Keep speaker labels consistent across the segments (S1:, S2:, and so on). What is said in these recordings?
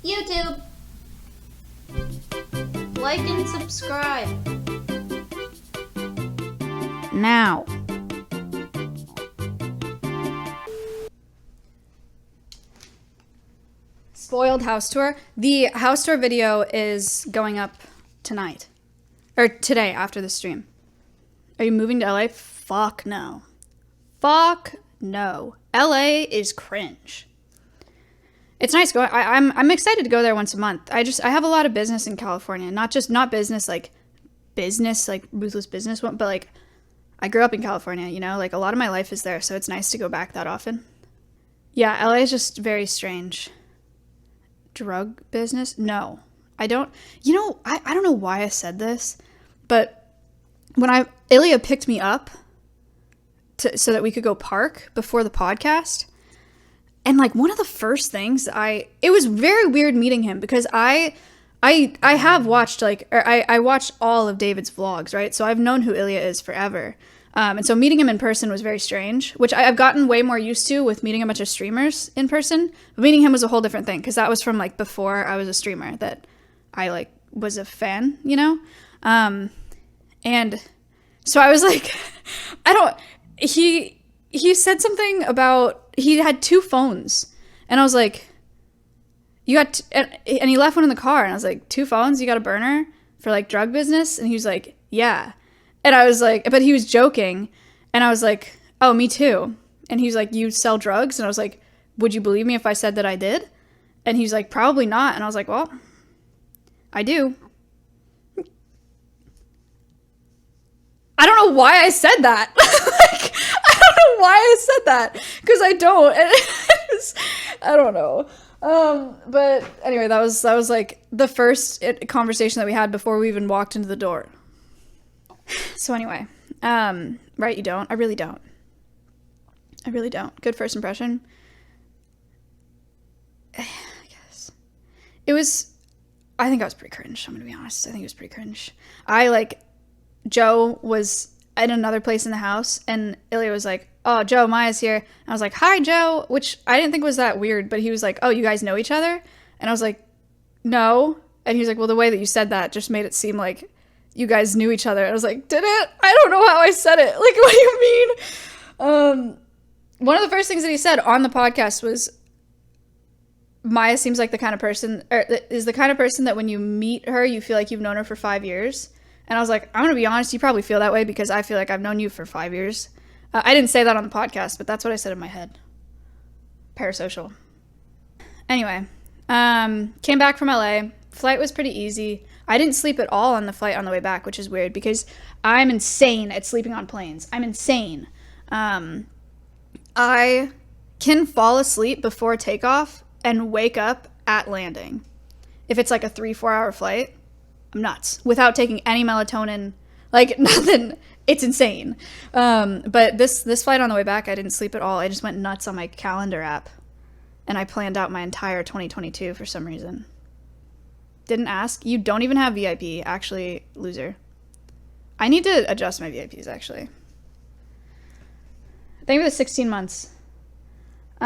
S1: YouTube. Like and subscribe. Now. Spoiled house tour. The house tour video is going up tonight. Or today after the stream. Are you moving to LA? Fuck no. Fuck no. LA is cringe. It's nice going. I'm excited to go there once a month. I have a lot of business in California. Not business like ruthless business, but like I grew up in California, you know, like a lot of my life is there, so it's nice to go back that often. Yeah, LA is just very strange. Drug business? No. I don't, you know, I don't know why I said this, but when Ilya picked me up so that we could go park before the podcast, and like one of the first things it was very weird meeting him because I have watched I watched all of David's vlogs, right? So I've known who Ilya is forever. And so meeting him in person was very strange, which I've gotten way more used to with meeting a bunch of streamers in person. But meeting him was a whole different thing because that was from like before I was a streamer that I like was a fan, you know? And so I was like, he said something about, he had 2 phones, and I was like, and he left one in the car, and I was like, 2 phones? You got a burner for like drug business? And he was like, yeah. And I was like, but he was joking, and I was like, oh, me too. And he was like, you sell drugs? And I was like, would you believe me if I said that I did? And he was like, probably not. And I was like, well, I do. I don't know why I said that. Like, I don't know why I said that, because I don't. I don't know. But anyway, that was like the first conversation that we had before we even walked into the door. So anyway, right, you don't. I really don't. Good first impression. I guess. I think I was pretty cringe, I'm gonna be honest. I think it was pretty cringe. Joe was in another place in the house, and Ilya was like, oh, Joe, Maya's here. And I was like, hi, Joe, which I didn't think was that weird, but he was like, oh, you guys know each other? And I was like, no. And he was like, well, the way that you said that just made it seem like you guys knew each other. And I was like, did it? I don't know how I said it. Like, what do you mean? One of the first things that he said on the podcast was, Maya seems like the kind of person, or is the kind of person that when you meet her, you feel like you've known her for 5 years. And I was like, I'm going to be honest, you probably feel that way because I feel like I've known you for 5 years. I didn't say that on the podcast, but that's what I said in my head. Parasocial. Anyway, came back from LA. Flight was pretty easy. I didn't sleep at all on the flight on the way back, which is weird because I'm insane at sleeping on planes. I'm insane. I can fall asleep before takeoff and wake up at landing. If it's like a 3-4 hour flight, I'm nuts. Without taking any melatonin, like nothing. It's insane. But this flight on the way back, I didn't sleep at all. I just went nuts on my calendar app. And I planned out my entire 2022 for some reason. Didn't ask. You don't even have VIP. Actually, loser. I need to adjust my VIPs, actually. Thank you for the 16 months. He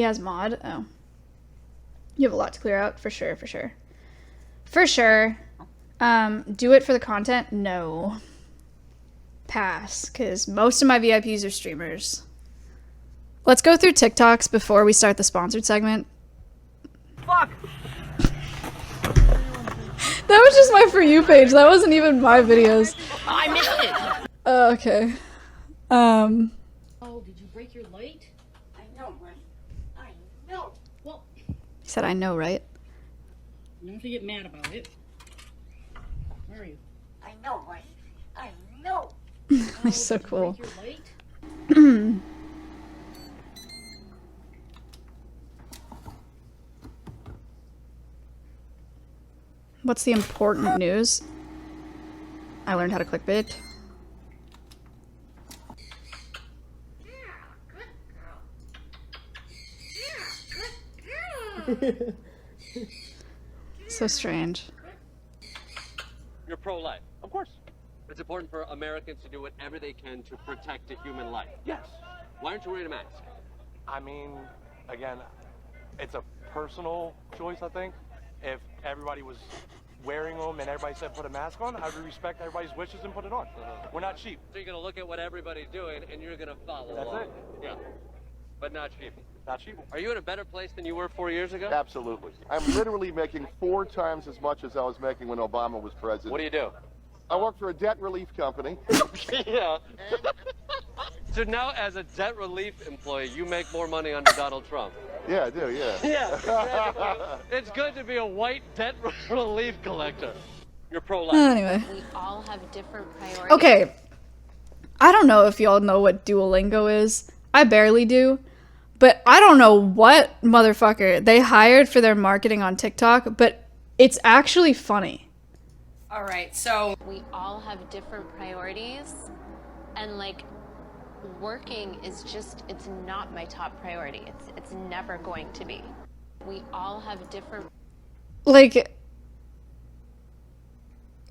S1: has mod. Oh. You have a lot to clear out. For sure. For sure. Do it for the content? No. Pass, because most of my VIPs are streamers. Let's go through TikToks before we start the sponsored segment.
S2: Fuck!
S1: That was just my For You page. That wasn't even my videos.
S2: I missed it!
S1: Okay.
S2: Oh, did you break your light?
S3: I know, right? I know.
S2: Well,
S1: He said, I know, right?
S2: don't have to get mad about it. Where are you?
S3: I know, right? I know.
S1: He's so
S2: Did you
S1: cool.
S2: break your light?
S1: What's the important news? I learned how to clickbait. So strange.
S4: You're pro-life. Of course. It's important for Americans to do whatever they can to protect a human life. Yes. Why aren't you wearing a mask?
S5: I mean, again, it's a personal choice, I think. If everybody was wearing them and everybody said put a mask on, I would respect everybody's wishes and put it on. We're not cheap.
S4: So you're gonna look at what everybody's doing and you're gonna follow
S5: That's
S4: along.
S5: it.
S4: Yeah. But not cheap.
S5: Not cheap.
S4: Are you in a better place than you were 4 years ago?
S6: Absolutely. I'm literally making 4 times as much as I was making when Obama was president.
S4: What do you do?
S6: I work for a debt relief company.
S4: Yeah. So now, as a debt relief employee, you make more money under Donald Trump.
S6: Yeah, I do, yeah.
S4: Yeah. It's good to be a white debt relief collector. You're pro-life.
S1: Anyway.
S7: We all have different priorities.
S1: Okay. I don't know if y'all know what Duolingo is. I barely do. But I don't know what motherfucker they hired for their marketing on TikTok, but it's actually funny.
S8: All right, so
S7: We all have different priorities, and like working is just, it's not my top priority. It's never going to be. We all have different.
S1: Like,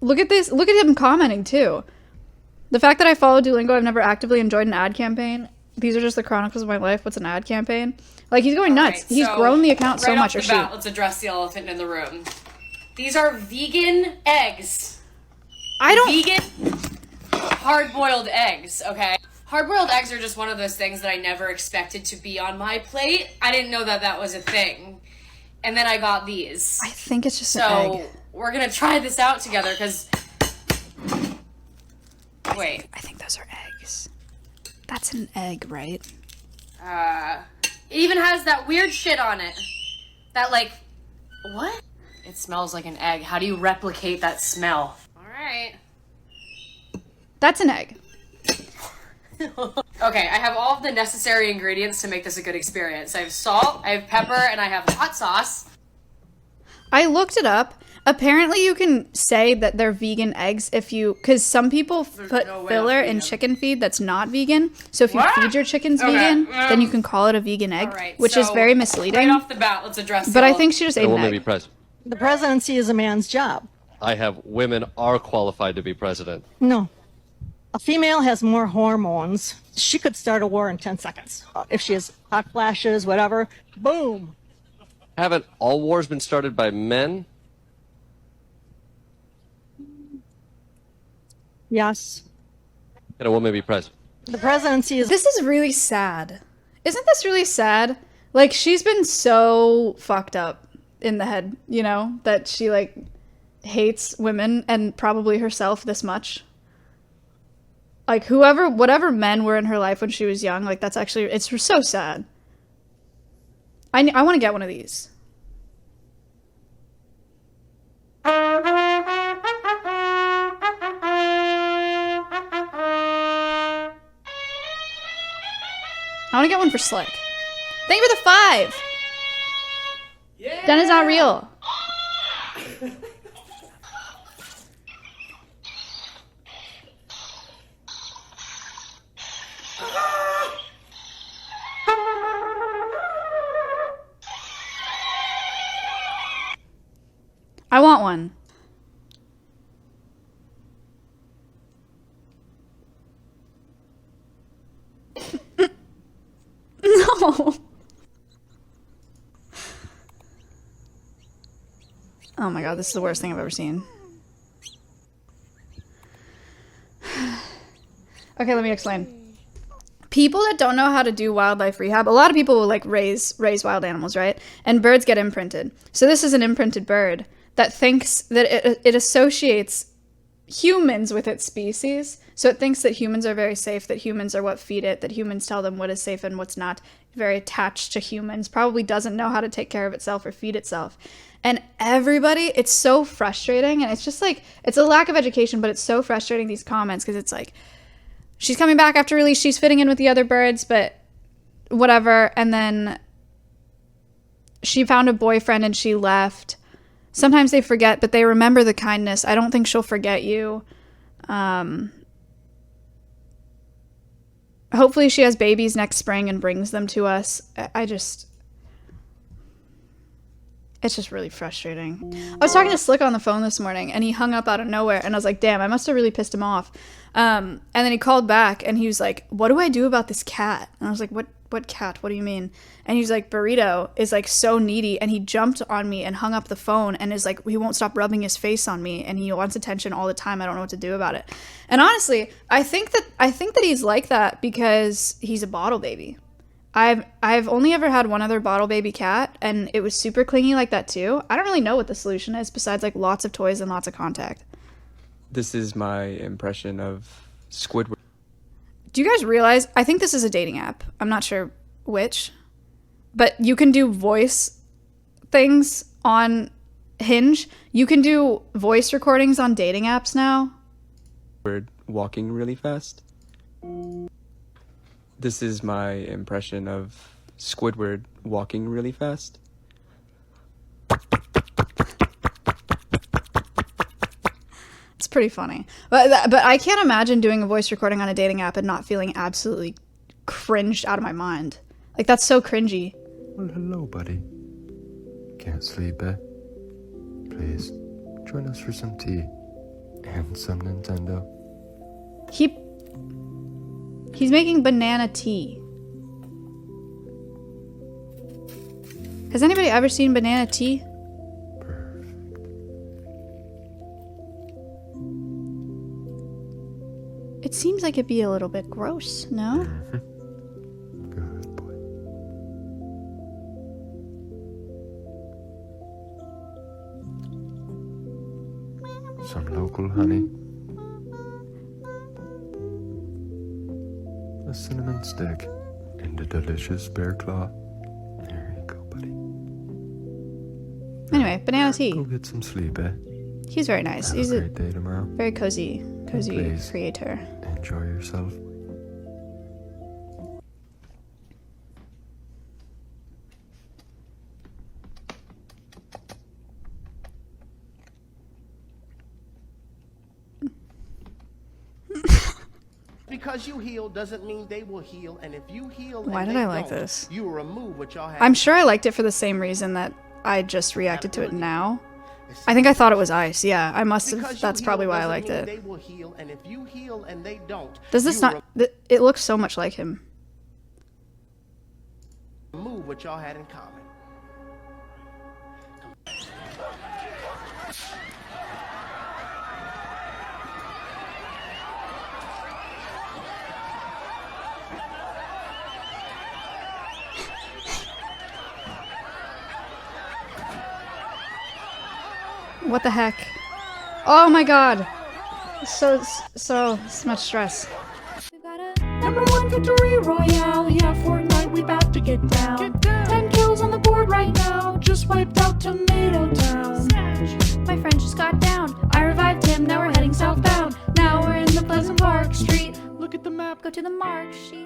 S1: look at this. Look at him commenting too. The fact that I follow Duolingo, I've never actively enjoyed an ad campaign. These are just the chronicles of my life. What's an ad campaign? Like, he's going nuts.
S8: right,
S1: He's
S8: so
S1: grown the account so
S8: right
S1: much.
S8: off the bat, let's address the elephant in the room. These are vegan eggs.
S1: I don't.
S8: Vegan hard-boiled eggs, okay? Hard-boiled eggs are just one of those things that I never expected to be on my plate. I didn't know that that was a thing. And then I got these.
S1: I think it's just
S8: So
S1: an egg.
S8: we're gonna try this out together, because... Wait.
S1: I think those are eggs. That's an egg, right?
S8: It even has that weird shit on it. That, like... What? It smells like an egg. How do you replicate that smell? Alright.
S1: That's an egg.
S8: Okay, I have all of the necessary ingredients to make this a good experience. I have salt, I have pepper, and I have hot sauce.
S1: I looked it up. Apparently, you can say that they're vegan eggs if you, because some people put
S8: no way
S1: filler
S8: that's
S1: in
S8: vegan.
S1: chicken feed that's not vegan. So if you
S8: What?
S1: feed your chickens
S8: Okay,
S1: vegan, then you can call it a vegan egg,
S8: Alright,
S1: which is
S8: so
S1: very misleading.
S8: Right off the bat, let's address
S1: But
S8: the
S1: I think she just ate
S4: A
S1: an
S4: woman be
S1: egg.
S4: president.
S9: The presidency is a man's job.
S4: I have women are qualified to be president.
S9: No. A female has more hormones. She could start a war in 10 seconds. If she has hot flashes, whatever, boom.
S4: Haven't all wars been started by men?
S9: Yes.
S4: Can a woman be president?
S9: The presidency is.
S1: This is really sad. Isn't this really sad? Like, she's been so fucked up in the head, you know, that she, like, hates women and probably herself this much. Like, whatever men were in her life when she was young, like, that's actually, it's so sad. I want to get one of these. I want to get one for Slick. Thank you for the 5. Yeah. That is not real. I want one. No. Oh my god, this is the worst thing I've ever seen. Okay, let me explain. People that don't know how to do wildlife rehab, a lot of people will like raise wild animals, right? And birds get imprinted. So this is an imprinted bird that thinks that it associates humans with its species. So it thinks that humans are very safe, that humans are what feed it, that humans tell them what is safe and what's not. Very attached to humans, probably doesn't know how to take care of itself or feed itself. And everybody, it's so frustrating. And it's just like, it's a lack of education, but it's so frustrating, these comments, because it's like, she's coming back after release, she's fitting in with the other birds, but whatever. And then she found a boyfriend and she left. Sometimes they forget, but they remember the kindness. I don't think she'll forget you. Hopefully she has babies next spring and brings them to us. It's just really frustrating. I was talking to Slick on the phone this morning and he hung up out of nowhere and I was like, damn, I must have really pissed him off. And then he called back and he was like, what do I do about this cat? And I was like, what what cat? What do you mean? And he's like, Burrito is like so needy, and he jumped on me and hung up the phone and is like, he won't stop rubbing his face on me, and he wants attention all the time. I don't know what to do about it. And honestly, I think that he's like that because he's a bottle baby. I've only ever had one other bottle baby cat, and it was super clingy like that too. I don't really know what the solution is besides like lots of toys and lots of contact.
S10: This is my impression of Squidward.
S1: Do you guys realize, I think this is a dating app. I'm not sure which, but you can do voice things on Hinge. You can do voice recordings on dating apps now.
S10: Walking really fast. This is my impression of Squidward walking really fast.
S1: It's pretty funny. But I can't imagine doing a voice recording on a dating app and not feeling absolutely cringed out of my mind. Like, that's so cringy.
S11: Well, hello, buddy. Can't sleep, eh? Please, join us for some tea and some Nintendo.
S1: He's making banana tea. Has anybody ever seen banana tea?
S11: Perfect.
S1: It seems like it'd be a little bit gross, no?
S11: Good boy. Some local honey. A cinnamon stick and a delicious bear claw. There you go, buddy.
S1: Anyway, banana tea.
S11: Go get some sleep, eh?
S1: He's very nice.
S11: Have
S1: He's
S11: a great day tomorrow.
S1: very cozy
S11: Please.
S1: creator.
S11: Enjoy yourself.
S12: Because you heal doesn't mean they will heal, and if you heal,
S1: Why
S12: and
S1: did
S12: they
S1: I like
S12: don't,
S1: this?
S12: You remove what y'all have.
S1: I'm sure I liked it for the same reason that I just reacted to it now. I think I thought it was ice. Yeah, I must have.
S12: Because
S1: That's
S12: you
S1: probably
S12: heal
S1: why I
S12: doesn't
S1: liked
S12: mean
S1: it.
S12: They will heal, and if you heal and they don't,
S1: Does this
S12: you
S1: not? It looks so much like him.
S12: remove what y'all had in common.
S1: What the heck? Oh my god! So much stress.
S13: Number 1 victory royale, yeah, Fortnite, we about to get down. 10 kills on the board right now, just wiped out Tomato Town. My friend just got down, I revived him, now we're heading southbound. Now we're in the Pleasant Park Street. Look at the map, go to the mark sheet.